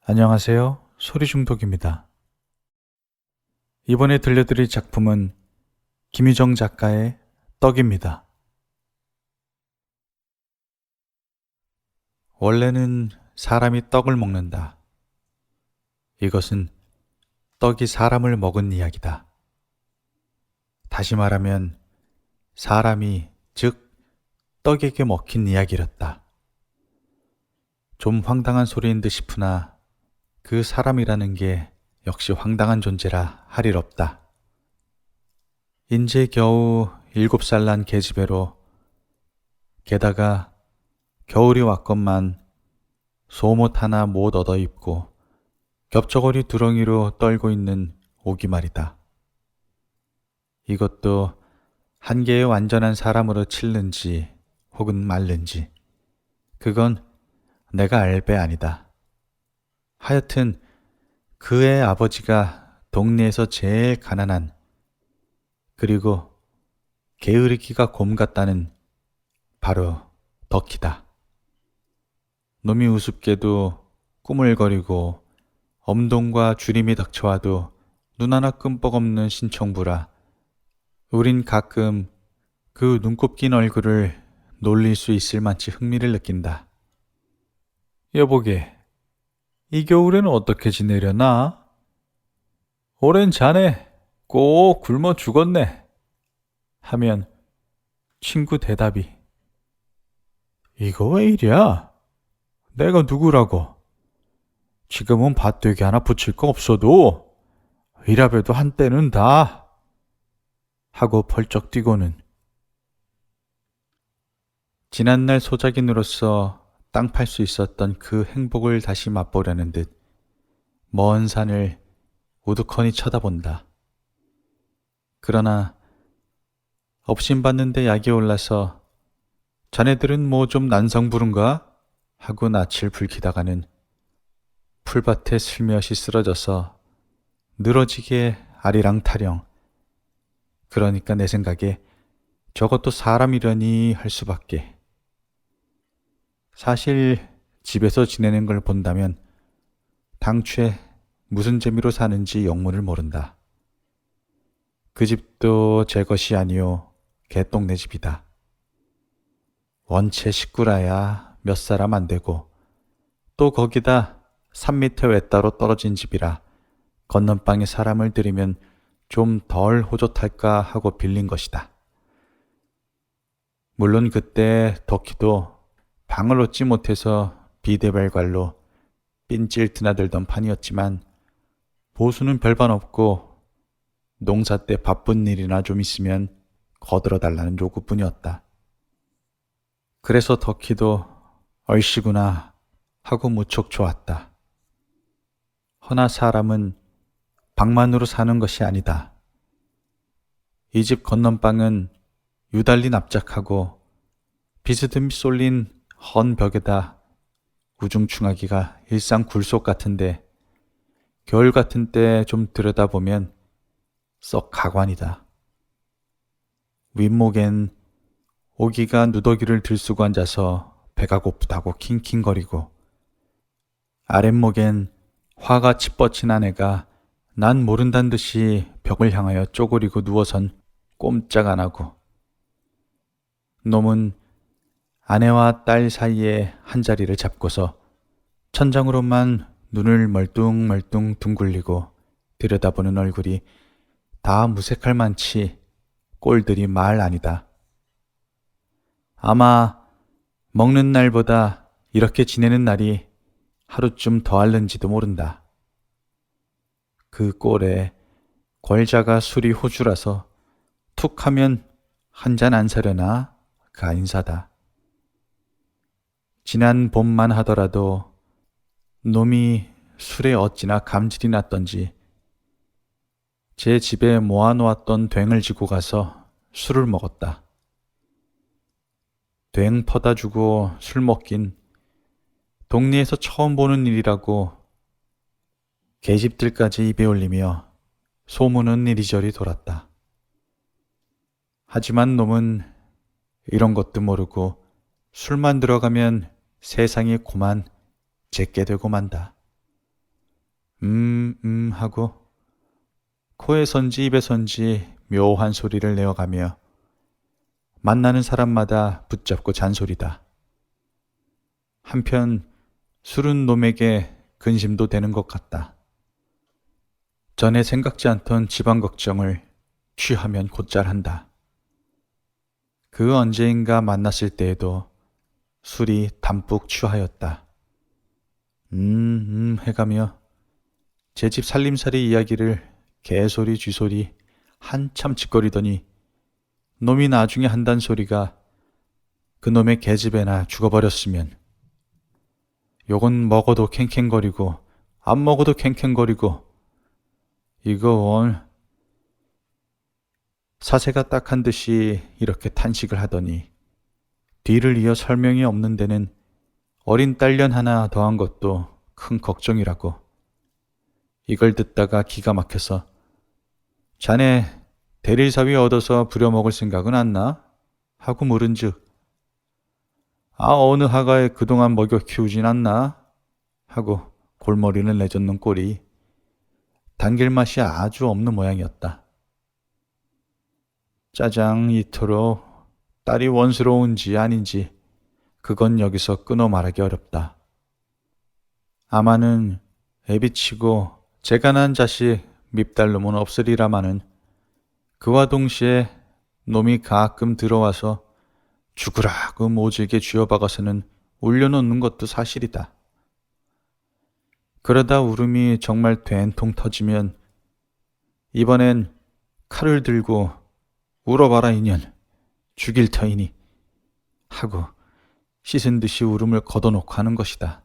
안녕하세요. 소리중독입니다. 이번에 들려드릴 작품은 김유정 작가의 떡입니다. 원래는 사람이 떡을 먹는다. 이것은 떡이 사람을 먹은 이야기다. 다시 말하면 사람이, 즉 떡에게 먹힌 이야기였다. 좀 황당한 소리인 듯 싶으나 그 사람이라는 게 역시 황당한 존재라 할 일 없다. 인제 겨우 7살 난 계집애로, 게다가 겨울이 왔건만 속옷 하나 못 얻어 입고 겹저고리 두렁이로 떨고 있는 오기 말이다. 이것도 한계의 완전한 사람으로 칠는지 혹은 말는지 그건 내가 알 바 아니다. 하여튼 그의 아버지가 동네에서 제일 가난한, 그리고 게으르기가 곰 같다는 바로 덕희다. 놈이 우습게도 꾸물거리고 엄동과 주림이 닥쳐와도 눈 하나 끔뻑 없는 신청부라 우린 가끔 그 눈곱 낀 얼굴을 놀릴 수 있을 만치 흥미를 느낀다. 여보게, 이 겨울에는 어떻게 지내려나? 오랜 자네 꼭 굶어 죽었네. 하면 친구 대답이, 이거 왜 이랴? 내가 누구라고? 지금은 밭되기 하나 붙일 거 없어도 이라봬도 한때는 다 하고 벌쩍 뛰고는 지난날 소작인으로서 땅 팔 수 있었던 그 행복을 다시 맛보려는 듯 먼 산을 우두커니 쳐다본다. 그러나 업신받는데 약이 올라서 자네들은 뭐 좀 난성 부른가? 하고 낯을 붉히다가는 풀밭에 슬며시 쓰러져서 늘어지게 아리랑타령. 그러니까 내 생각에 저것도 사람이려니 할 수밖에. 사실 집에서 지내는 걸 본다면 당최 무슨 재미로 사는지 영문을 모른다. 그 집도 제 것이 아니오 개똥네 집이다. 원체 식구라야 몇 사람 안 되고 또 거기다 3미터 외따로 떨어진 집이라 건넌방에 사람을 들이면 좀 덜 호젓할까 하고 빌린 것이다. 물론 그때 덕희도 방을 얻지 못해서 비대발갈로 삔찔 드나들던 판이었지만 보수는 별반 없고 농사 때 바쁜 일이나 좀 있으면 거들어 달라는 요구뿐이었다. 그래서 덕희도 얼씨구나 하고 무척 좋았다. 허나 사람은 방만으로 사는 것이 아니다. 이 집 건넌방은 유달리 납작하고 비스듬히 쏠린 헌 벽에다 우중충하기가 일상 굴속 같은데 겨울 같은 때 좀 들여다보면 썩 가관이다. 윗목엔 오기가 누더기를 들쓰고 앉아서 배가 고프다고 킹킹거리고 아랫목엔 화가 치뻗친 아내가 난 모른단 듯이 벽을 향하여 쪼그리고 누워선 꼼짝 안 하고 놈은 아내와 딸 사이에 한 자리를 잡고서 천장으로만 눈을 멀뚱멀뚱 둥글리고 들여다보는 얼굴이 다 무색할 만치 꼴들이 말 아니다. 아마 먹는 날보다 이렇게 지내는 날이 하루쯤 더 앓는지도 모른다. 그 꼴에 권자가 술이 호주라서 툭 하면 한 잔 안 사려나 그 인사다. 지난 봄만 하더라도 놈이 술에 어찌나 감질이 났던지 제 집에 모아놓았던 댕을 지고 가서 술을 먹었다. 댕 퍼다 주고 술 먹긴 동네에서 처음 보는 일이라고 계집들까지 입에 올리며 소문은 이리저리 돌았다. 하지만 놈은 이런 것도 모르고 술만 들어가면 세상이 고만 제게 되고 만다. 하고 코에선지 입에선지 묘한 소리를 내어가며 만나는 사람마다 붙잡고 잔소리다. 한편 술은 놈에게 근심도 되는 것 같다. 전에 생각지 않던 집안 걱정을 취하면 곧잘 한다. 그 언제인가 만났을 때에도 술이 담뿍 취하였다. 해가며 제 집 살림살이 이야기를 개소리 쥐소리 한참 짓거리더니 놈이 나중에 한단 소리가 그놈의 계집애나 죽어버렸으면 요건 먹어도 캥캥거리고 안 먹어도 캥캥거리고 이거 원 사세가 딱한 듯이 이렇게 탄식을 하더니 뒤를 이어 설명이 없는 데는 어린 딸년 하나 더한 것도 큰 걱정이라고. 이걸 듣다가 기가 막혀서 자네 대릴사위 얻어서 부려먹을 생각은 안 나? 하고 물은즉 어느 하가에 그동안 먹여 키우진 않나? 하고 골머리를 내젓는 꼴이 당길 맛이 아주 없는 모양이었다. 짜장 이토록 딸이 원스러운지 아닌지 그건 여기서 끊어 말하기 어렵다. 아마는 애비치고 제가 난 자식 밉달 놈은 없으리라마는 그와 동시에 놈이 가끔 들어와서 죽으라고 모질게 쥐어박아서는 울려놓는 것도 사실이다. 그러다 울음이 정말 된통 터지면 이번엔 칼을 들고 울어봐라 이년 죽일 터이니 하고 씻은 듯이 울음을 걷어놓고 하는 것이다.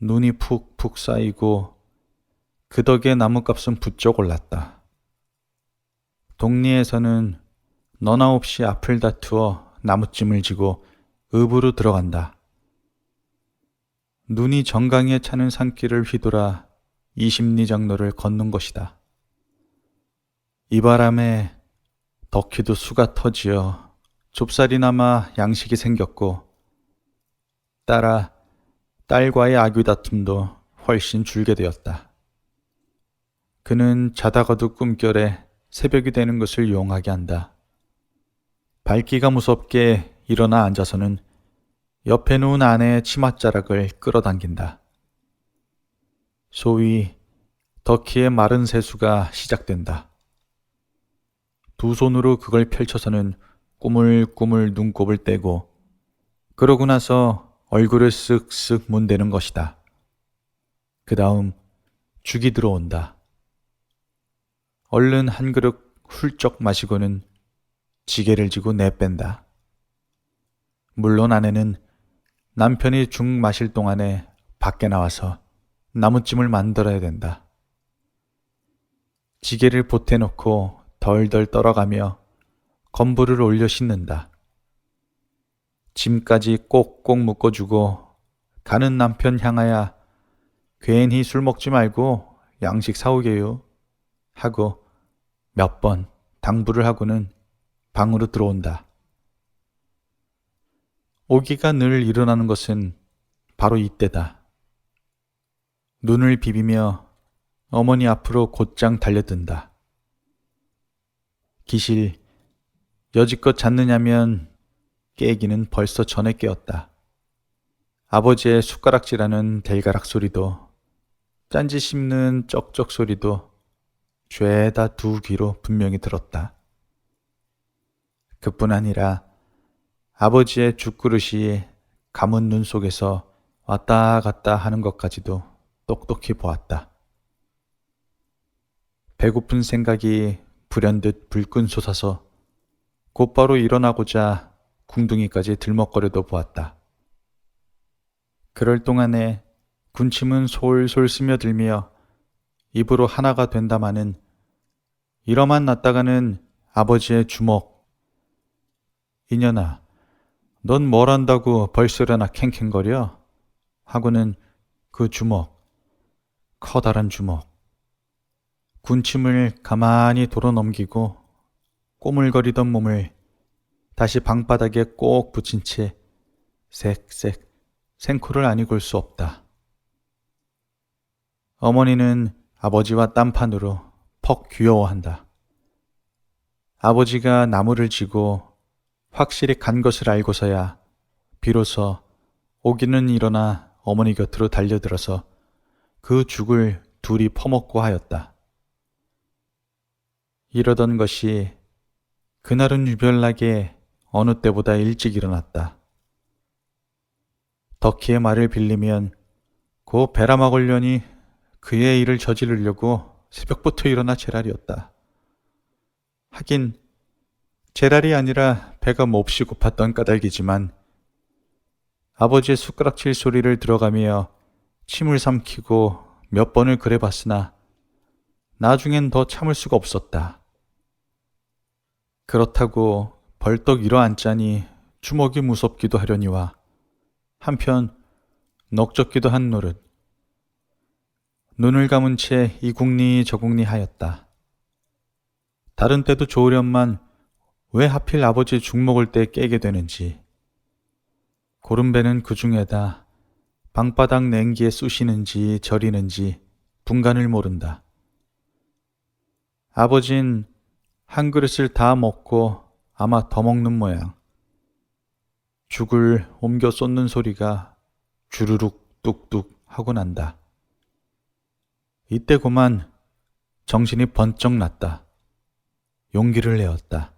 눈이 푹푹 쌓이고 그 덕에 나뭇값은 부쩍 올랐다. 동리에서는 너나 없이 앞을 다투어 나무찜을 지고 읍으로 들어간다. 눈이 정강이에 차는 산길을 휘돌아 20리 장로를 걷는 것이다. 이 바람에 덕희도 수가 터지어 좁쌀이나마 양식이 생겼고 따라 딸과의 아귀다툼도 훨씬 줄게 되었다. 그는 자다가도 꿈결에 새벽이 되는 것을 용하게 한다. 밝기가 무섭게 일어나 앉아서는 옆에 누운 아내의 치맛자락을 끌어당긴다. 소위 덕희의 마른 세수가 시작된다. 두 손으로 그걸 펼쳐서는 꾸물꾸물 눈곱을 떼고 그러고 나서 얼굴을 쓱쓱 문대는 것이다. 그 다음 죽이 들어온다. 얼른 한 그릇 훌쩍 마시고는 지게를 지고 내뺀다. 물론 아내는 남편이 죽 마실 동안에 밖에 나와서 나무찜을 만들어야 된다. 지게를 보태놓고 덜덜 떨어가며 건부를 올려 씻는다. 짐까지 꼭꼭 묶어주고 가는 남편 향하여 괜히 술 먹지 말고 양식 사오게요 하고 몇 번 당부를 하고는 방으로 들어온다. 오기가 늘 일어나는 것은 바로 이때다. 눈을 비비며 어머니 앞으로 곧장 달려든다. 기실 여지껏 잤느냐면 깨기는 벌써 전에 깨었다. 아버지의 숟가락질하는 대가락 소리도 짠지 씹는 쩍쩍 소리도 죄다 두 귀로 분명히 들었다. 그뿐 아니라 아버지의 죽그릇이 감은 눈 속에서 왔다 갔다 하는 것까지도 똑똑히 보았다. 배고픈 생각이 불현듯 불끈 솟아서 곧바로 일어나고자 궁둥이까지 들먹거려도 보았다. 그럴 동안에 군침은 솔솔 스며들며 입으로 하나가 된다마는 이러만 놨다가는 아버지의 주먹 이년아 넌 뭘 안다고 벌써려나 캥캥거려? 하고는 그 주먹 커다란 주먹 군침을 가만히 돌아넘기고 꼬물거리던 몸을 다시 방바닥에 꼭 붙인 채 쌕쌕 생코를 아니 골 수 없다. 어머니는 아버지와 딴판으로 퍽 귀여워한다. 아버지가 나무를 지고 확실히 간 것을 알고서야 비로소 오기는 일어나 어머니 곁으로 달려들어서 그 죽을 둘이 퍼먹고 하였다. 이러던 것이 그날은 유별나게 어느 때보다 일찍 일어났다. 덕희의 말을 빌리면 고 베라 먹으려니 그의 일을 저지르려고 새벽부터 일어나 제랄이었다. 하긴 제랄이 아니라 배가 몹시 고팠던 까닭이지만 아버지의 숟가락질 소리를 들어가며 침을 삼키고 몇 번을 그래 봤으나 나중엔 더 참을 수가 없었다. 그렇다고 벌떡 일어앉자니 주먹이 무섭기도 하려니와 한편 넋적기도 한 노릇. 눈을 감은 채 이궁리 저궁리 하였다. 다른 때도 좋으련만 왜 하필 아버지 죽 먹을 때 깨게 되는지. 고른배는 그 중에다 방바닥 냉기에 쑤시는지 저리는지 분간을 모른다. 아버진 한 그릇을 다 먹고 아마 더 먹는 모양. 죽을 옮겨 쏟는 소리가 주르륵 뚝뚝 하고 난다. 이때 고만 정신이 번쩍 났다. 용기를 내었다.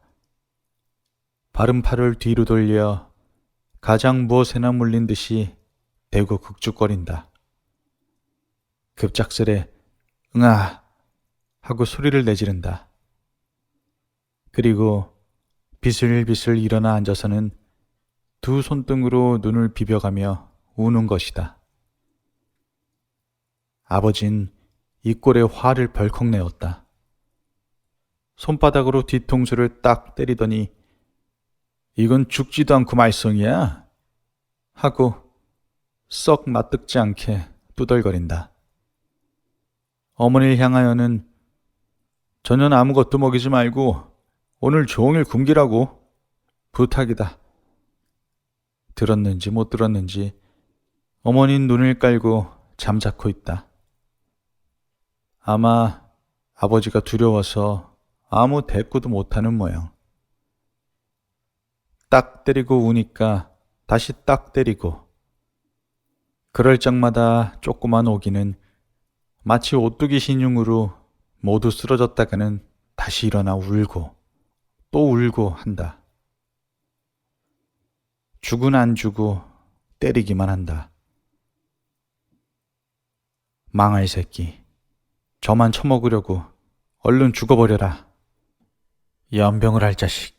바른 팔을 뒤로 돌려 가장 무엇에나 물린 듯이 대고 극죽거린다. 급작스레 응아 하고 소리를 내지른다. 그리고 비슬비슬 일어나 앉아서는 두 손등으로 눈을 비벼가며 우는 것이다. 아버진 이 꼴에 화를 벌컥 내었다. 손바닥으로 뒤통수를 딱 때리더니 이건 죽지도 않고 말썽이야 하고 썩 낯뜨지 않게 두덜거린다. 어머니를 향하여는 저녁 아무것도 먹이지 말고 오늘 종일 굶기라고 부탁이다. 들었는지 못 들었는지 어머니는 눈을 깔고 잠자코 있다. 아마 아버지가 두려워서 아무 대꾸도 못하는 모양. 딱 때리고 우니까 다시 딱 때리고. 그럴 적마다 조그만 오기는 마치 오뚜기 신용으로 모두 쓰러졌다가는 다시 일어나 울고 또 울고 한다. 죽은 안 주고 때리기만 한다. 망할 새끼. 저만 처먹으려고 얼른 죽어버려라. 연병을 할 자식.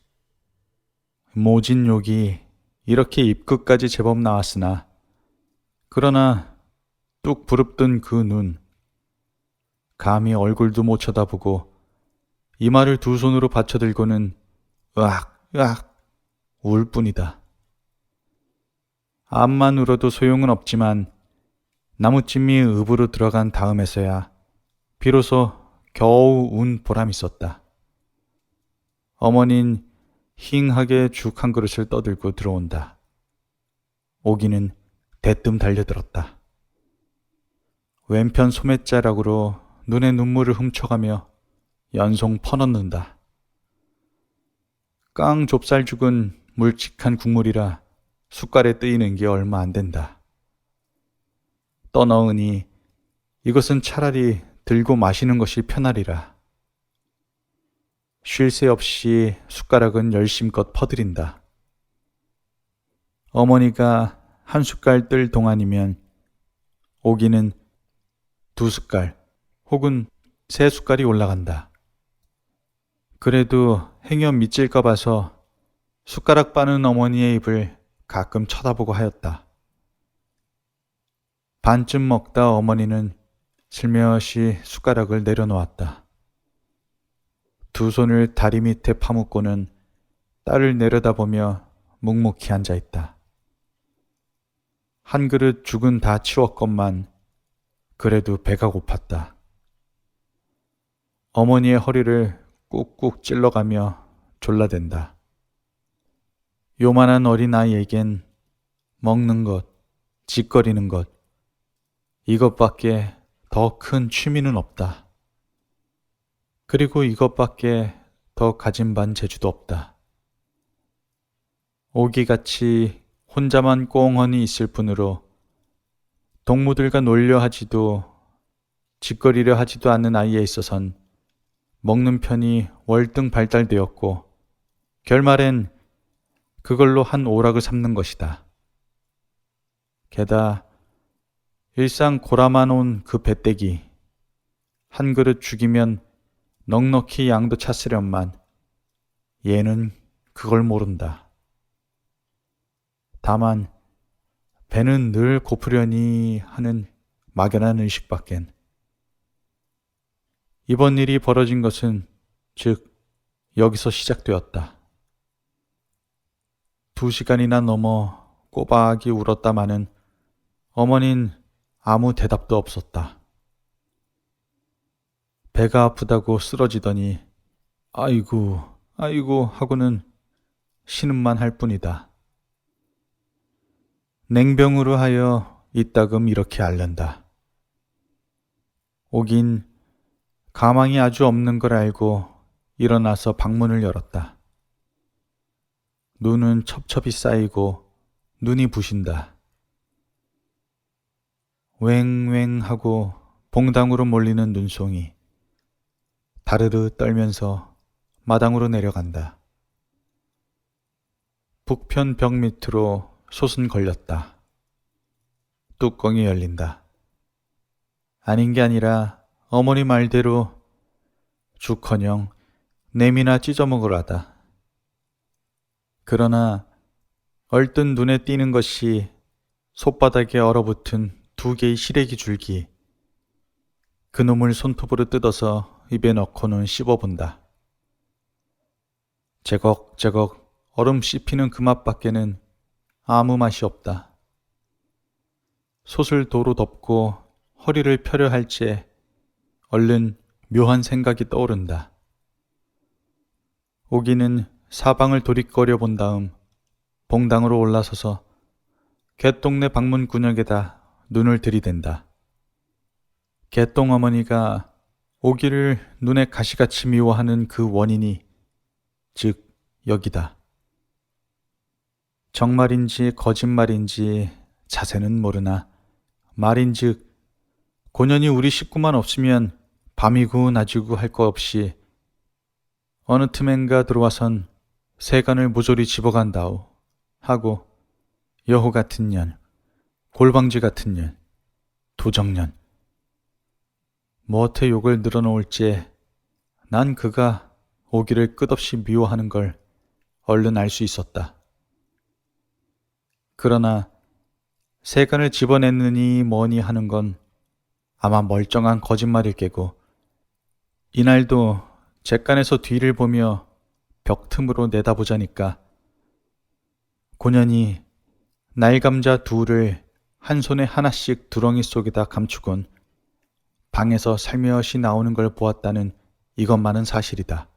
모진 욕이 이렇게 입끝까지 제법 나왔으나 그러나 뚝 부릅뜬 그 눈, 감히 얼굴도 못 쳐다보고 이마를 두 손으로 받쳐들고는 으악 으악 울 뿐이다. 암만 울어도 소용은 없지만 나무찜이 읍으로 들어간 다음에서야 비로소 겨우 운 보람이 있었다. 어머닌 힝하게 죽 한 그릇을 떠들고 들어온다. 오기는 대뜸 달려들었다. 왼편 소매자락으로 눈에 눈물을 훔쳐가며 연송 퍼넣는다. 깡 좁쌀죽은 물직한 국물이라 숟갈에 뜨이는 게 얼마 안 된다. 떠넣으니 이것은 차라리 들고 마시는 것이 편하리라. 쉴 새 없이 숟가락은 열심껏 퍼들인다. 어머니가 한 숟갈 뜰 동안이면 오기는 두 숟갈 혹은 세 숟갈이 올라간다. 그래도 행여 미칠까 봐서 숟가락 빠는 어머니의 입을 가끔 쳐다보고 하였다. 반쯤 먹다 어머니는 슬며시 숟가락을 내려놓았다. 두 손을 다리 밑에 파묻고는 딸을 내려다보며 묵묵히 앉아있다. 한 그릇 죽은 다 치웠건만 그래도 배가 고팠다. 어머니의 허리를 꾹꾹 찔러가며 졸라댄다. 요만한 어린아이에겐 먹는 것, 짓거리는 것, 이것밖에 더 큰 취미는 없다. 그리고 이것밖에 더 가진 반 재주도 없다. 오기같이 혼자만 꽁헌히 있을 뿐으로 동무들과 놀려 하지도 짓거리려 하지도 않는 아이에 있어선 먹는 편이 월등 발달되었고 결말엔 그걸로 한 오락을 삼는 것이다. 게다 일상 골아만 온 그 배때기 한 그릇 죽이면 넉넉히 양도 찼으련만 얘는 그걸 모른다. 다만 배는 늘 고프려니 하는 막연한 의식밖엔. 이번 일이 벌어진 것은 즉 여기서 시작되었다. 2시간이나 넘어 꼬박이 울었다마는 어머닌 아무 대답도 없었다. 배가 아프다고 쓰러지더니 아이고 아이고 하고는 신음만 할 뿐이다. 냉병으로 하여 이따금 이렇게 앓는다. 오긴 가망이 아주 없는 걸 알고 일어나서 방문을 열었다. 눈은 첩첩이 쌓이고 눈이 부신다. 왱왱 하고 봉당으로 몰리는 눈송이 다르르 떨면서 마당으로 내려간다. 북편 벽 밑으로 솥은 걸렸다. 뚜껑이 열린다. 아닌 게 아니라 어머니 말대로 죽커녕 냄이나 찢어 먹으라다. 그러나 얼뜬 눈에 띄는 것이 솥바닥에 얼어붙은 2개의 시래기 줄기. 그놈을 손톱으로 뜯어서 입에 넣고는 씹어본다. 제걱제걱 얼음 씹히는 그 맛밖에는 아무 맛이 없다. 솥을 도로 덮고 허리를 펴려 할지에 얼른 묘한 생각이 떠오른다. 오기는 사방을 도리꺼려 본 다음 봉당으로 올라서서 개똥네 방문 구녕에다 눈을 들이댄다. 개똥 어머니가 오기를 눈에 가시같이 미워하는 그 원인이 즉 여기다. 정말인지 거짓말인지 자세는 모르나 말인즉 고년이 우리 식구만 없으면 밤이고 낮이고 할 거 없이 어느 틈엔가 들어와선 세간을 모조리 집어간다오 하고 여호 같은 년, 골방지 같은 년, 도적년 무엇에 욕을 늘어놓을지 난 그가 오기를 끝없이 미워하는 걸 얼른 알 수 있었다. 그러나 세간을 집어냈느니 뭐니 하는 건 아마 멀쩡한 거짓말일 게고 이날도 잿간에서 뒤를 보며 벽 틈으로 내다보자니까 고년이 날감자 둘을 한 손에 하나씩 두렁이 속에다 감추곤 방에서 살며시 나오는 걸 보았다는 이것만은 사실이다.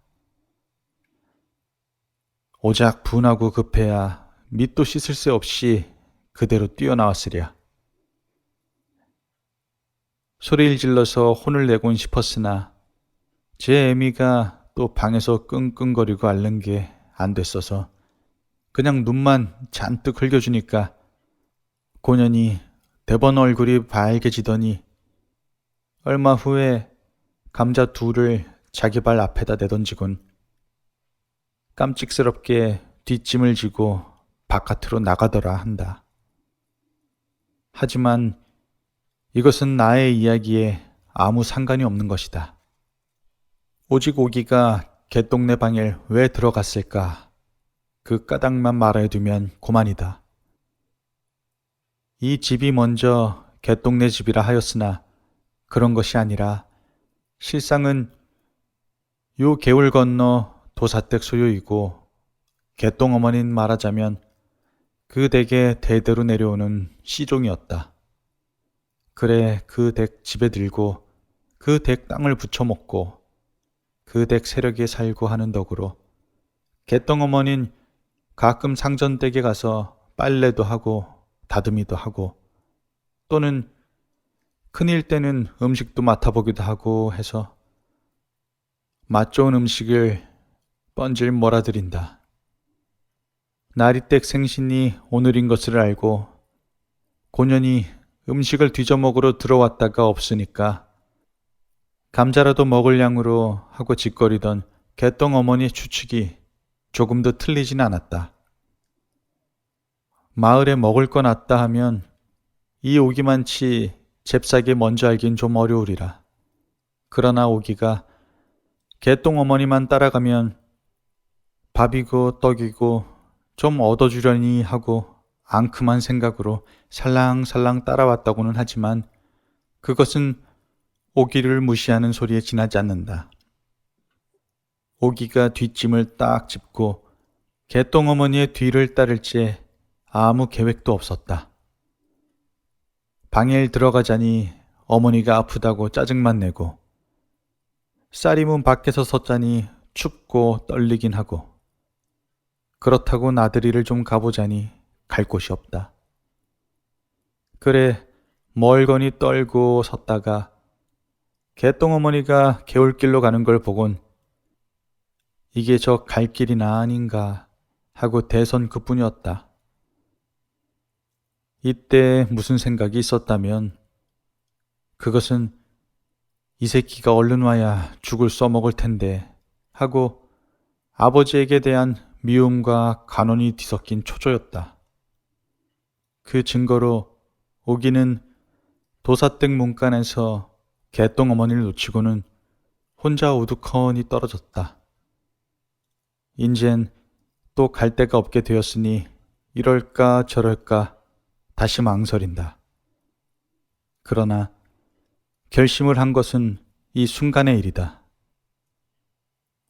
오작 분하고 급해야 밑도 씻을 새 없이 그대로 뛰어나왔으랴. 소리를 질러서 혼을 내곤 싶었으나 제 애미가 또 방에서 끙끙거리고 앓는 게 안 됐어서 그냥 눈만 잔뜩 흘겨주니까 고년이 대번 얼굴이 밝게지더니 얼마 후에 감자 둘을 자기 발 앞에다 내던지곤 깜찍스럽게 뒷짐을 지고 바깥으로 나가더라 한다. 하지만 이것은 나의 이야기에 아무 상관이 없는 것이다. 오직 오기가 개똥네 방에 왜 들어갔을까? 그 까닭만 말해두면 고만이다. 이 집이 먼저 개똥네 집이라 하였으나 그런 것이 아니라 실상은 요 개울 건너 도사댁 소유이고 개똥어머닌 말하자면 그 댁에 대대로 내려오는 씨종이었다. 그래 그 댁 집에 들고 그 댁 땅을 부쳐먹고 그 댁 세력에 살고 하는 덕으로 개똥어머닌 가끔 상전댁에 가서 빨래도 하고 다듬이도 하고 또는 큰일 때는 음식도 맡아보기도 하고 해서 맛 좋은 음식을 뻔질 몰아들인다. 나리댁 생신이 오늘인 것을 알고 고년이 음식을 뒤져먹으러 들어왔다가 없으니까 감자라도 먹을 양으로 하고 짓거리던 개똥 어머니의 추측이 조금도 틀리진 않았다. 마을에 먹을 건 있다 하면 이 오기만치 잽싸게 먼저 알긴 좀 어려우리라. 그러나 오기가 개똥 어머니만 따라가면 밥이고 떡이고 좀 얻어주려니 하고 앙큼한 생각으로 살랑살랑 따라왔다고는 하지만 그것은 오기를 무시하는 소리에 지나지 않는다. 오기가 뒷짐을 딱 짚고 개똥 어머니의 뒤를 따를지 아무 계획도 없었다. 방에 들어가자니 어머니가 아프다고 짜증만 내고 쌀이문 밖에서 섰자니 춥고 떨리긴 하고 그렇다고 나들이를 좀 가보자니 갈 곳이 없다. 그래 멀거니 떨고 섰다가 개똥 어머니가 개울길로 가는 걸 보곤 이게 저 갈 길이나 아닌가 하고 대선 그뿐이었다. 이때 무슨 생각이 있었다면 그것은 이 새끼가 얼른 와야 죽을 써먹을 텐데 하고 아버지에게 대한 미움과 간언이 뒤섞인 초조였다. 그 증거로 오기는 도사댁 문간에서 개똥 어머니를 놓치고는 혼자 우두커니 떨어졌다. 인젠 또 갈 데가 없게 되었으니 이럴까 저럴까 다시 망설인다. 그러나 결심을 한 것은 이 순간의 일이다.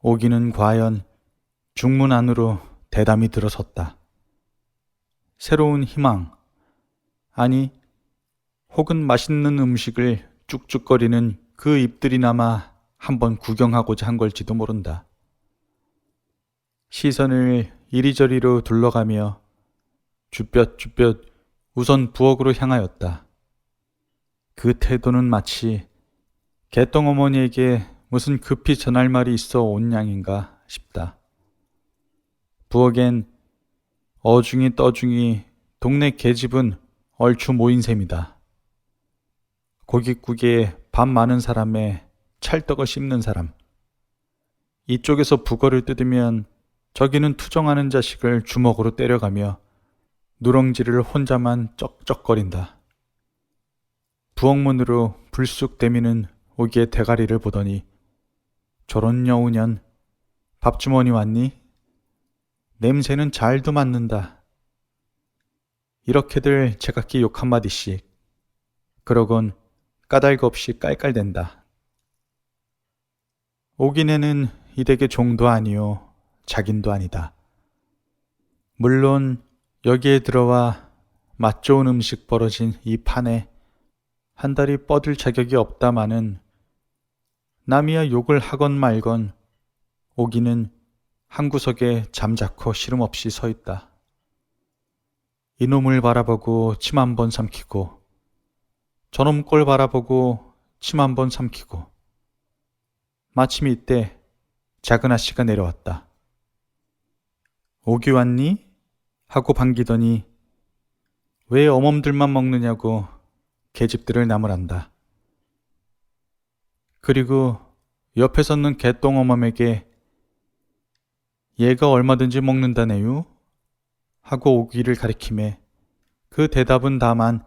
오기는 과연 중문 안으로 대담히 들어섰다. 새로운 희망, 아니 혹은 맛있는 음식을 쭉쭉거리는 그 입들이나마 한번 구경하고자 한 걸지도 모른다. 시선을 이리저리로 둘러가며 주뼛주뼛 우선 부엌으로 향하였다. 그 태도는 마치 개똥 어머니에게 무슨 급히 전할 말이 있어 온 양인가 싶다. 부엌엔 어중이 떠중이 동네 계집은 얼추 모인 셈이다. 고깃국에 밥 많은 사람에 찰떡을 씹는 사람. 이쪽에서 북어를 뜯으면 저기는 투정하는 자식을 주먹으로 때려가며 누렁지를 혼자만 쩍쩍거린다. 부엌문으로 불쑥 대미는 오기의 대가리를 보더니 저런 여우년 밥주머니 왔니? 냄새는 잘도 맡는다. 이렇게들 제각기 욕 한마디씩 그러곤 까닭 없이 깔깔댄다. 오기네는 이댁의 종도 아니요 자긴도 아니다. 물론 여기에 들어와 맛 좋은 음식 벌어진 이 판에 한 달이 뻗을 자격이 없다마는 남이야 욕을 하건 말건 오기는 한 구석에 잠자코 시름없이 서 있다. 이놈을 바라보고 침 한 번 삼키고 저놈 꼴 바라보고 침 한 번 삼키고 마침 이때 작은 아씨가 내려왔다. 오기 왔니? 하고 반기더니 왜 어멈들만 먹느냐고 계집들을 나무란다. 그리고 옆에 섰는 개똥 어멈에게 얘가 얼마든지 먹는다네요? 하고 오기를 가리키매 그 대답은 다만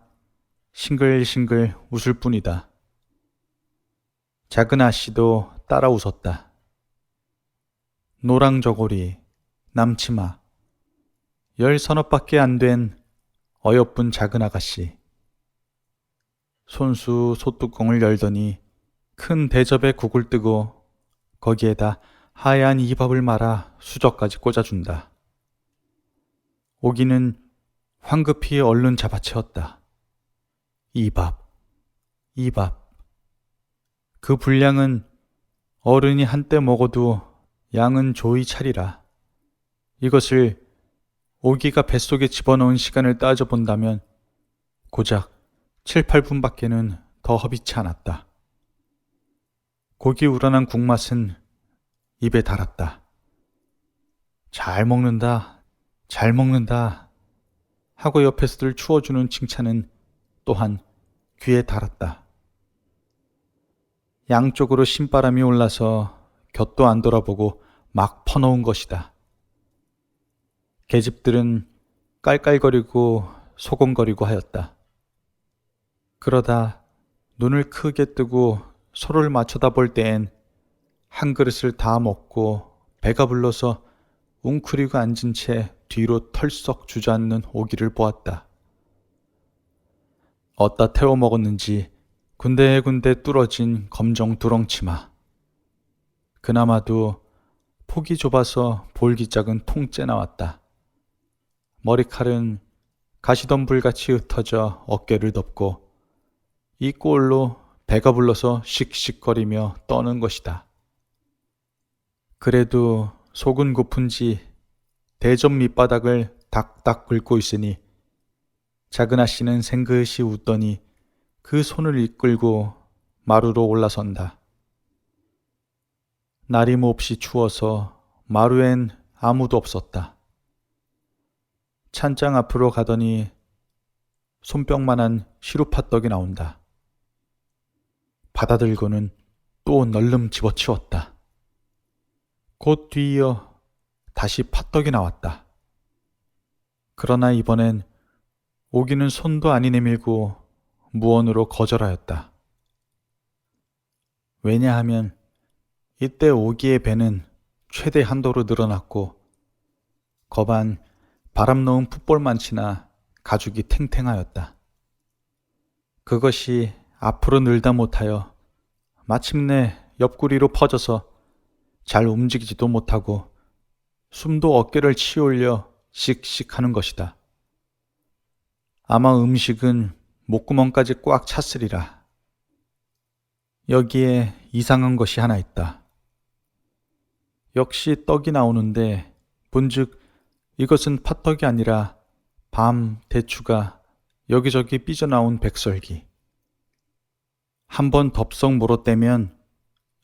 싱글싱글 웃을 뿐이다. 작은 아씨도 따라 웃었다. 노랑저고리, 남치마, 10서너밖에 안 된 어여쁜 작은 아가씨. 손수 소뚜껑을 열더니 큰 대접에 국을 뜨고 거기에다 하얀 이밥을 말아 수저까지 꽂아준다. 오기는 황급히 얼른 잡아채웠다. 이밥. 그 분량은 어른이 한때 먹어도 양은 조이 차리라. 이것을 오기가 뱃속에 집어넣은 시간을 따져본다면 고작 7, 8분밖에는 더 허비치 않았다. 고기 우러난 국맛은 입에 달았다. 잘 먹는다, 잘 먹는다 하고 옆에서들 추워주는 칭찬은 또한 귀에 달았다. 양쪽으로 신바람이 올라서 곁도 안 돌아보고 막 퍼놓은 것이다. 계집들은 깔깔거리고 소곤거리고 하였다. 그러다 눈을 크게 뜨고 서로를 맞춰다 볼 때엔 한 그릇을 다 먹고 배가 불러서 웅크리고 앉은 채 뒤로 털썩 주저앉는 오기를 보았다. 어디다 태워 먹었는지 군데군데 뚫어진 검정 두렁치마. 그나마도 폭이 좁아서 볼기 작은 통째 나왔다. 머리칼은 가시덤불같이 흩어져 어깨를 덮고 이 꼴로 배가 불러서 씩씩거리며 떠는 것이다. 그래도 속은 고픈지 대접 밑바닥을 닥닥 긁고 있으니 작은 아씨는 생긋이 웃더니 그 손을 이끌고 마루로 올라선다. 날이 몹시 추워서 마루엔 아무도 없었다. 찬장 앞으로 가더니 손뼉만한 시루팥떡이 나온다. 받아들고는 또 널름 집어치웠다. 곧 뒤이어 다시 팥떡이 나왔다. 그러나 이번엔 오기는 손도 아니 내밀고 무언으로 거절하였다. 왜냐하면 이때 오기의 배는 최대 한도로 늘어났고 거반 바람 넣은 풋볼만치나 가죽이 탱탱하였다. 그것이 앞으로 늘다 못하여 마침내 옆구리로 퍼져서 잘 움직이지도 못하고 숨도 어깨를 치올려 씩씩하는 것이다. 아마 음식은 목구멍까지 꽉 찼으리라. 여기에 이상한 것이 하나 있다. 역시 떡이 나오는데 본즉 이것은 팥떡이 아니라 밤 대추가 여기저기 삐져나온 백설기. 한번 덥석 물어떼면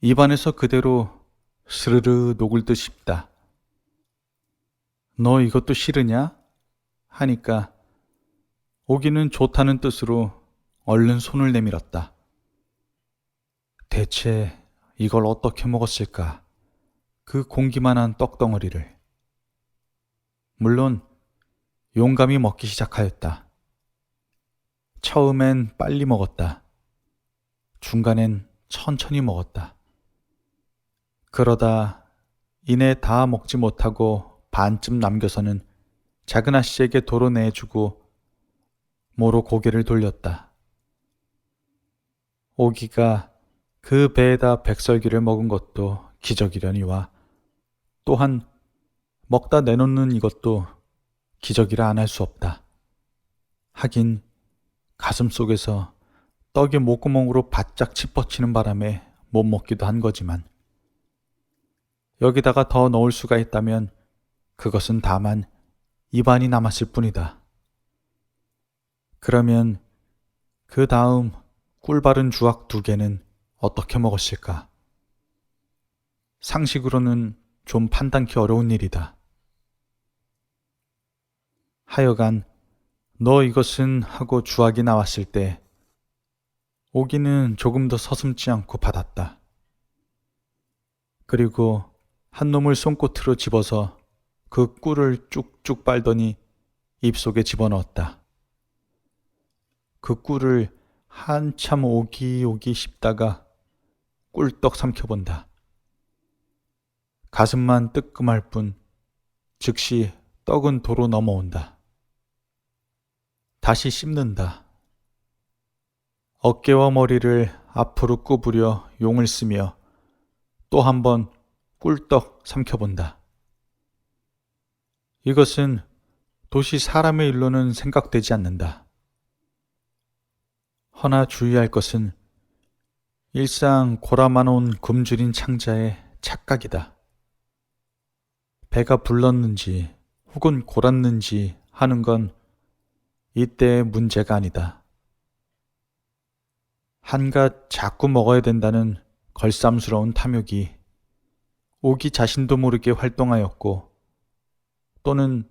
입안에서 그대로 스르르 녹을 듯 싶다. 너 이것도 싫으냐? 하니까 오기는 좋다는 뜻으로 얼른 손을 내밀었다. 대체 이걸 어떻게 먹었을까? 그 공기만한 떡덩어리를. 물론 용감히 먹기 시작하였다. 처음엔 빨리 먹었다. 중간엔 천천히 먹었다. 그러다 이내 다 먹지 못하고 반쯤 남겨서는 작은 아씨에게 도로 내주고 모로 고개를 돌렸다. 오기가 그 배에다 백설기를 먹은 것도 기적이려니와 또한 먹다 내놓는 이것도 기적이라 안 할 수 없다. 하긴 가슴 속에서 떡이 목구멍으로 바짝 치뻗치는 바람에 못 먹기도 한 거지만 여기다가 더 넣을 수가 있다면 그것은 다만 입안이 남았을 뿐이다. 그러면 그 다음 꿀바른 주악 2개는 어떻게 먹었을까? 상식으로는 좀 판단치 어려운 일이다. 하여간 너 이것은 하고 주악이 나왔을 때 오기는 조금 더 서슴지 않고 받았다. 그리고 한 놈을 손끝으로 집어서 그 꿀을 쭉쭉 빨더니 입속에 집어넣었다. 그 꿀을 한참 오기오기 씹다가 꿀떡 삼켜본다. 가슴만 뜨끔할 뿐 즉시 떡은 도로 넘어온다. 다시 씹는다. 어깨와 머리를 앞으로 구부려 용을 쓰며 또 한 번 꿀떡 삼켜본다. 이것은 도시 사람의 일로는 생각되지 않는다. 허나 주의할 것은 일상 골아만온 굶주린 창자의 착각이다. 배가 불렀는지 혹은 골았는지 하는 건 이때의 문제가 아니다. 한갓 자꾸 먹어야 된다는 걸쌈스러운 탐욕이 오기 자신도 모르게 활동하였고, 또는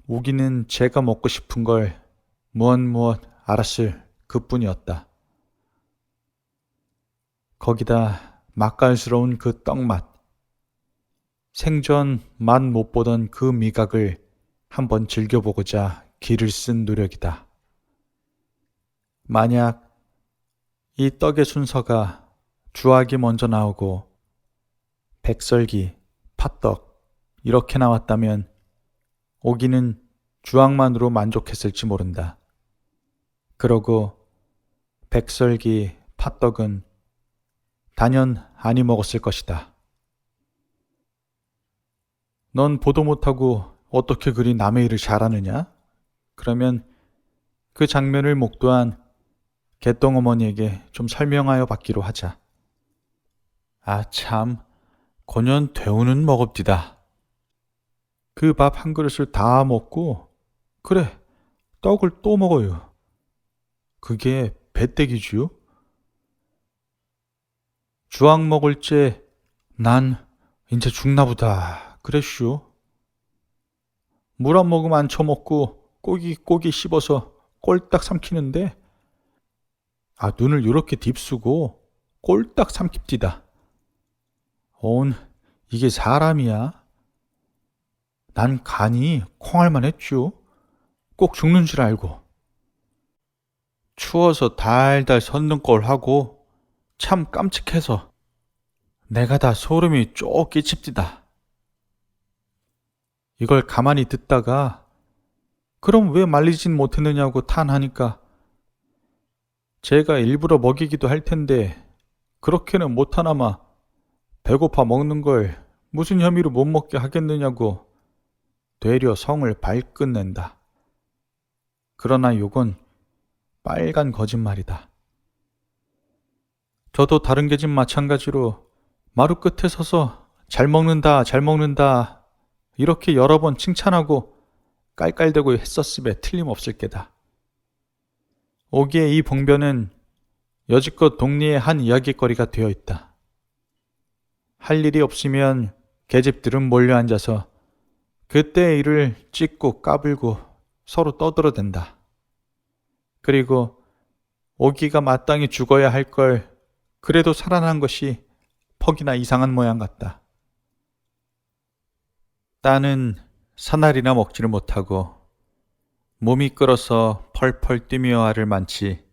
오기는 제가 먹고 싶은 걸 무엇 알았을 그뿐이었다. 거기다 맛깔스러운 그 떡맛, 생전 맛 못 보던 그 미각을 한번 즐겨보고자 기를 쓴 노력이다. 만약 이 떡의 순서가 주악이 먼저 나오고 백설기, 팥떡 이렇게 나왔다면 오기는 주악만으로 만족했을지 모른다. 그러고 백설기, 팥떡은 단연 아니 먹었을 것이다. 넌 보도 못하고 어떻게 그리 남의 일을 잘하느냐? 그러면 그 장면을 목도한 개똥 어머니에게 좀 설명하여 받기로 하자. 아 참, 고년 대우는 먹읍디다. 그 밥 한 그릇을 다 먹고 그래 떡을 또 먹어요. 그게 배때기지요? 주악 먹을 째 난 이제 죽나보다 그랬슈. 물 한 모금 안 쳐먹고 꼬기 씹어서 꼴딱 삼키는데 눈을 요렇게 딥쓰고 꼴딱 삼킵디다. 온 이게 사람이야? 난 간이 콩알만 했쥬. 꼭 죽는 줄 알고. 추워서 달달 섰는 꼴 하고 참 깜찍해서 내가 다 소름이 쪽 끼칩디다. 이걸 가만히 듣다가 그럼 왜 말리진 못했느냐고 탄하니까 제가 일부러 먹이기도 할 텐데 그렇게는 못하나마 배고파 먹는 걸 무슨 혐의로 못 먹게 하겠느냐고 되려 성을 발끈낸다. 그러나 요건 빨간 거짓말이다. 저도 다른 계집 마찬가지로 마루 끝에 서서 잘 먹는다 이렇게 여러 번 칭찬하고 깔깔대고 했었음에 틀림없을 게다. 오기의 이 봉변은 여지껏 동리의 한 이야기거리가 되어 있다. 할 일이 없으면 계집들은 몰려 앉아서 그때의 일을 찢고 까불고 서로 떠들어댄다. 그리고 오기가 마땅히 죽어야 할 걸 그래도 살아난 것이 퍽이나 이상한 모양 같다. 따는 사날이나 먹지를 못하고 몸이 끓어서 펄펄 뛰며 알을 많지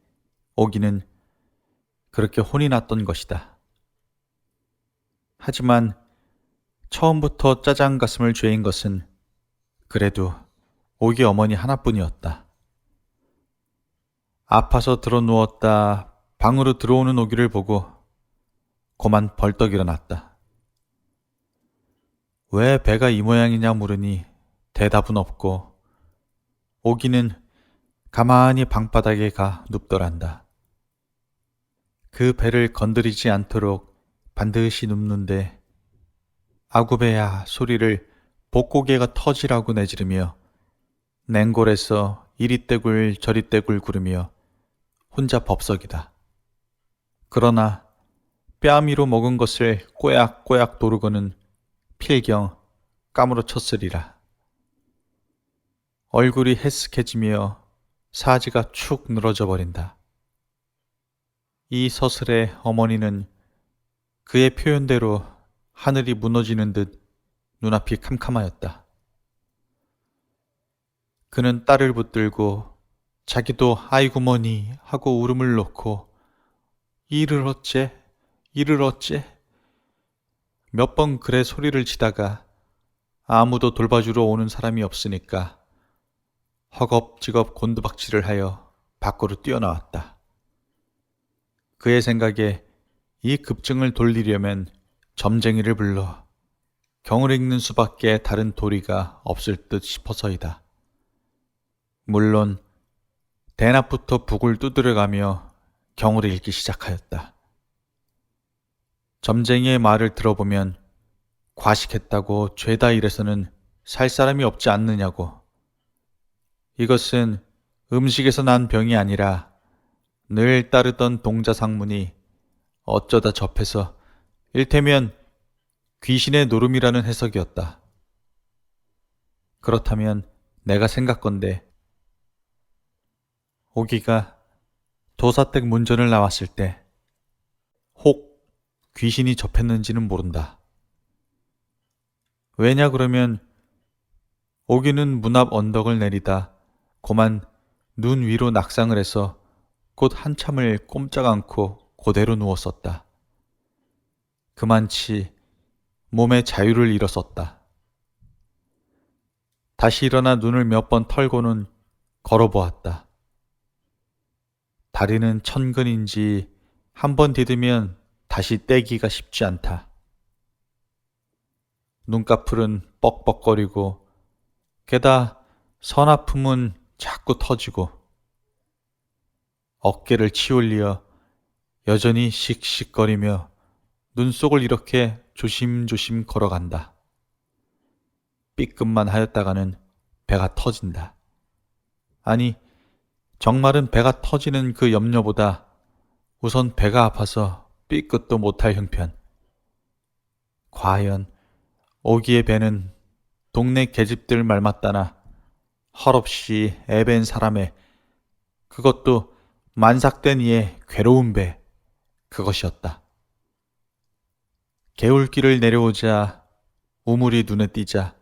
오기는 그렇게 혼이 났던 것이다. 하지만 처음부터 짜장 가슴을 죄인 것은 그래도 오기 어머니 하나뿐이었다. 아파서 들어 누웠다 방으로 들어오는 오기를 보고 고만 벌떡 일어났다. 왜 배가 이 모양이냐 물으니 대답은 없고 오기는 가만히 방바닥에 가 눕더란다. 그 배를 건드리지 않도록 반드시 눕는데 아구배야 소리를 복고개가 터지라고 내지르며 냉골에서 이리 떼굴 저리 떼굴 구르며 혼자 법석이다. 그러나 뺨위로 먹은 것을 꼬약꼬약 도르고는 필경 까무러쳤으리라. 얼굴이 해쓱해지며 사지가 축 늘어져 버린다. 이 서슬의 어머니는 그의 표현대로 하늘이 무너지는 듯 눈앞이 캄캄하였다. 그는 딸을 붙들고 자기도 아이구머니 하고 울음을 놓고 이를 어째 몇 번 그래 소리를 치다가 아무도 돌봐주러 오는 사람이 없으니까 허겁지겁 곤두박질을 하여 밖으로 뛰어나왔다. 그의 생각에 이 급증을 돌리려면 점쟁이를 불러 경을 읽는 수밖에 다른 도리가 없을 듯 싶어서이다. 물론 대낮부터 북을 두드려가며 경을 읽기 시작하였다. 점쟁이의 말을 들어보면 과식했다고 죄다 일에서는 살 사람이 없지 않느냐고. 이것은 음식에서 난 병이 아니라 늘 따르던 동자상문이 어쩌다 접해서 일테면 귀신의 노름이라는 해석이었다. 그렇다면 내가 생각건대 오기가 도사댁 문전을 나왔을 때 혹 귀신이 접했는지는 모른다. 왜냐 그러면 오기는 문 앞 언덕을 내리다 고만 눈 위로 낙상을 해서 곧 한참을 꼼짝 않고 그대로 누웠었다. 그만치 몸의 자유를 잃었었다. 다시 일어나 눈을 몇 번 털고는 걸어보았다. 다리는 천근인지 한 번 디디면 다시 떼기가 쉽지 않다. 눈꺼풀은 뻑뻑거리고 게다 서나품은 자꾸 터지고 어깨를 치올리어 여전히 씩씩거리며 눈속을 이렇게 조심조심 걸어간다. 삐끗만 하였다가는 배가 터진다. 아니, 정말은 배가 터지는 그 염려보다 우선 배가 아파서 삐끗도 못할 형편. 과연 오기의 배는 동네 계집들 말 맞다나 헐없이 애밴 사람의 그것도 만삭된 이의 괴로운 배 그것이었다. 개울길을 내려오자 우물이 눈에 띄자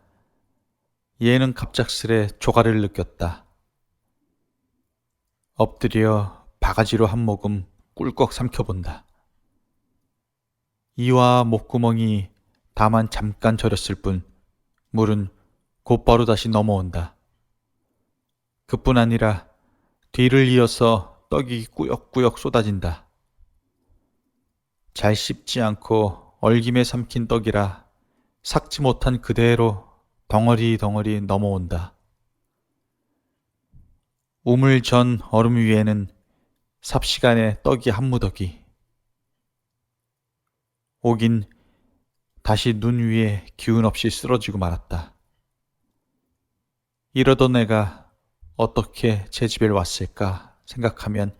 얘는 갑작스레 조가를 느꼈다. 엎드려 바가지로 한 모금 꿀꺽 삼켜본다. 이와 목구멍이 다만 잠깐 저렸을 뿐 물은 곧바로 다시 넘어온다. 그뿐 아니라 뒤를 이어서 떡이 꾸역꾸역 쏟아진다. 잘 씹지 않고 얼김에 삼킨 떡이라 삭지 못한 그대로 덩어리 덩어리 넘어온다. 우물 전 얼음 위에는 삽시간에 떡이 한 무더기. 오긴 다시 눈 위에 기운 없이 쓰러지고 말았다. 이러던 내가 어떻게 제 집에 왔을까 생각하면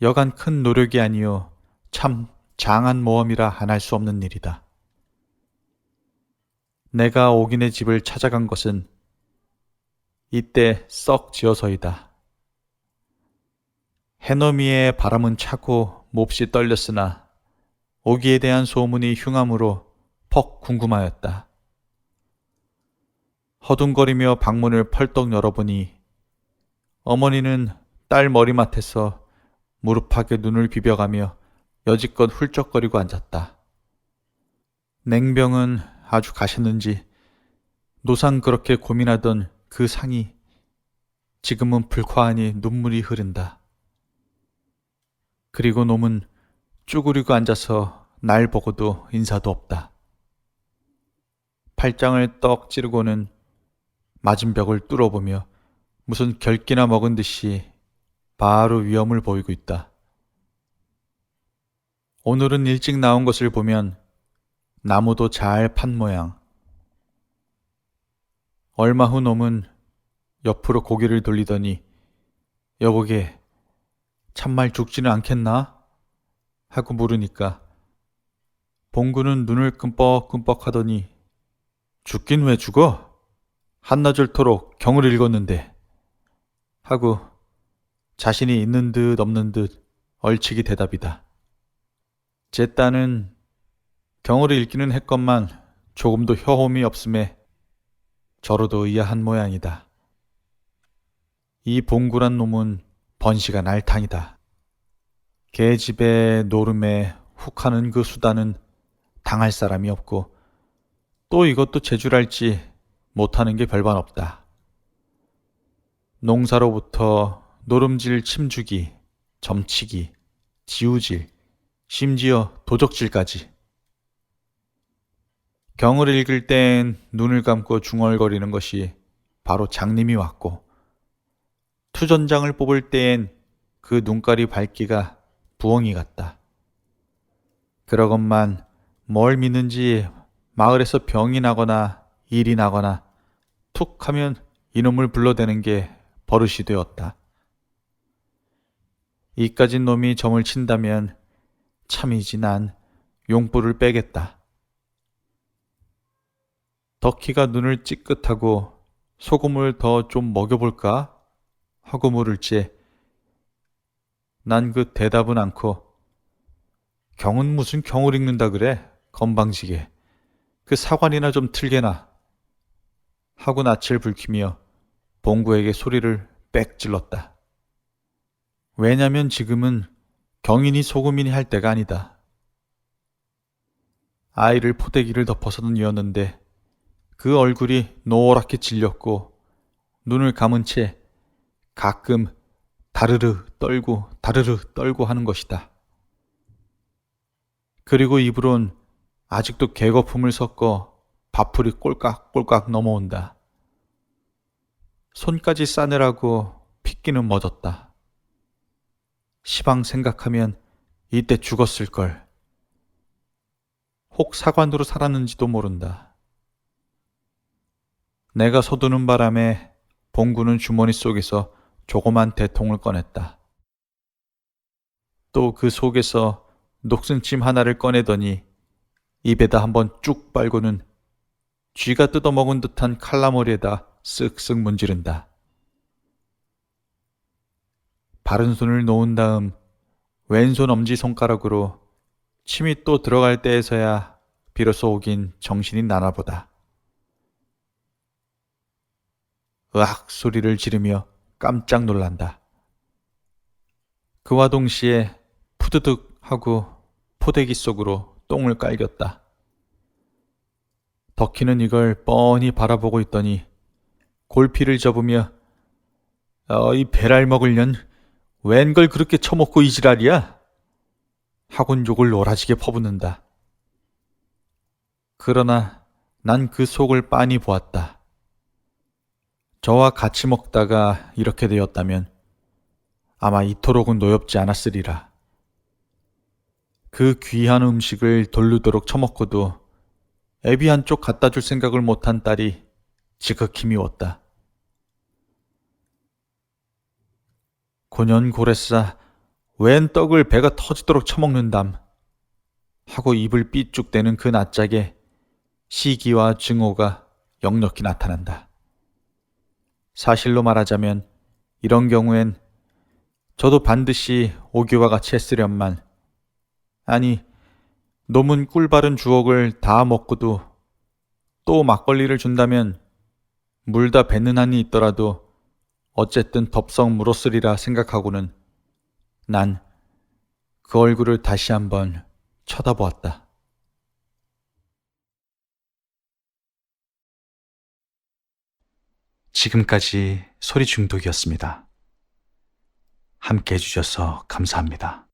여간 큰 노력이 아니요 참 장한 모험이라 안 할 수 없는 일이다. 내가 오긴의 집을 찾아간 것은 이때 썩 지어서이다. 해넘이의 바람은 차고 몹시 떨렸으나 오기에 대한 소문이 흉함으로 퍽 궁금하였다. 허둥거리며 방문을 펄떡 열어보니 어머니는 딸 머리맡에서 무릎하게 눈을 비벼가며 여지껏 훌쩍거리고 앉았다. 냉병은 아주 가셨는지 노상 그렇게 고민하던 그 상이 지금은 불쾌하니 눈물이 흐른다. 그리고 놈은 쭈그리고 앉아서 날 보고도 인사도 없다. 팔짱을 떡 찌르고는 맞은 벽을 뚫어보며 무슨 결기나 먹은 듯이 바로 위험을 보이고 있다. 오늘은 일찍 나온 것을 보면 나무도 잘 판 모양. 얼마 후 놈은 옆으로 고개를 돌리더니 여보게 참말 죽지는 않겠나? 하고 물으니까 봉구는 눈을 끔뻑끔뻑 하더니 죽긴 왜 죽어? 한나절토록 경을 읽었는데 하고 자신이 있는 듯 없는 듯 얼치기 대답이다. 제 딸은 경을 읽기는 했건만 조금도 효험이 없음에 저로도 의아한 모양이다. 이 봉구란 놈은 번시가 날탕이다. 개집에 노름에 훅하는 그 수단은 당할 사람이 없고 또 이것도 제줄알지 못하는 게 별반 없다. 농사로부터 노름질 침주기, 점치기, 지우질, 심지어 도적질까지. 경을 읽을 땐 눈을 감고 중얼거리는 것이 바로 장님이 왔고 투전장을 뽑을 때엔 그 눈깔이 밝기가 부엉이 같다. 그러건만 뭘 믿는지 마을에서 병이 나거나 일이 나거나 툭 하면 이놈을 불러대는 게 버릇이 되었다. 이까진 놈이 점을 친다면 참이지 난 용불을 빼겠다. 덕희가 눈을 찌끗하고 소금을 더 좀 먹여볼까? 하고 물을지 난 그 대답은 않고 경은 무슨 경을 읽는다 그래? 건방지게. 그 사관이나 좀 틀게나. 하고 낯을 붉히며 봉구에게 소리를 빽 질렀다. 왜냐면 지금은 경이니 소금이니 할 때가 아니다. 아이를 포대기를 덮어서는 이었는데 그 얼굴이 노랗게 질렸고 눈을 감은 채 가끔 다르르 떨고 다르르 떨고 하는 것이다. 그리고 입으론 아직도 개거품을 섞어 밥풀이 꼴깍꼴깍 넘어온다. 손까지 싸느라고 핏기는 멎었다. 시방 생각하면 이때 죽었을걸. 혹 사관으로 살았는지도 모른다. 내가 서두는 바람에 봉구는 주머니 속에서 조그만 대통을 꺼냈다. 또 그 속에서 녹슨찜 하나를 꺼내더니 입에다 한번 쭉 빨고는 쥐가 뜯어먹은 듯한 칼라머리에다 쓱쓱 문지른다. 바른 손을 놓은 다음 왼손 엄지손가락으로 침이 또 들어갈 때에서야 비로소 오긴 정신이 나나보다. 으악 소리를 지르며 깜짝 놀란다. 그와 동시에 푸드득 하고 포대기 속으로 똥을 깔겼다. 덕희는 이걸 뻔히 바라보고 있더니 골피를 접으며 이 배랄 먹을 년 웬 걸 그렇게 처먹고 이 지랄이야? 하곤 욕을 오라지게 퍼붓는다. 그러나 난 그 속을 빤히 보았다. 저와 같이 먹다가 이렇게 되었다면 아마 이토록은 노엽지 않았으리라. 그 귀한 음식을 돌르도록 처먹고도 애비 한쪽 갖다 줄 생각을 못한 딸이 지극히 미웠다. 고년 고래싸 웬 떡을 배가 터지도록 처먹는담 하고 입을 삐죽대는 그 낯짝에 시기와 증오가 역력히 나타난다. 사실로 말하자면 이런 경우엔 저도 반드시 오규와 같이 했으련만 아니 놈은 꿀바른 주옥을 다 먹고도 또 막걸리를 준다면 물다 뱉는 한이 있더라도 어쨌든 덥석 물었으리라 생각하고는 난 그 얼굴을 다시 한번 쳐다보았다. 지금까지 소리 중독이었습니다. 함께 해주셔서 감사합니다.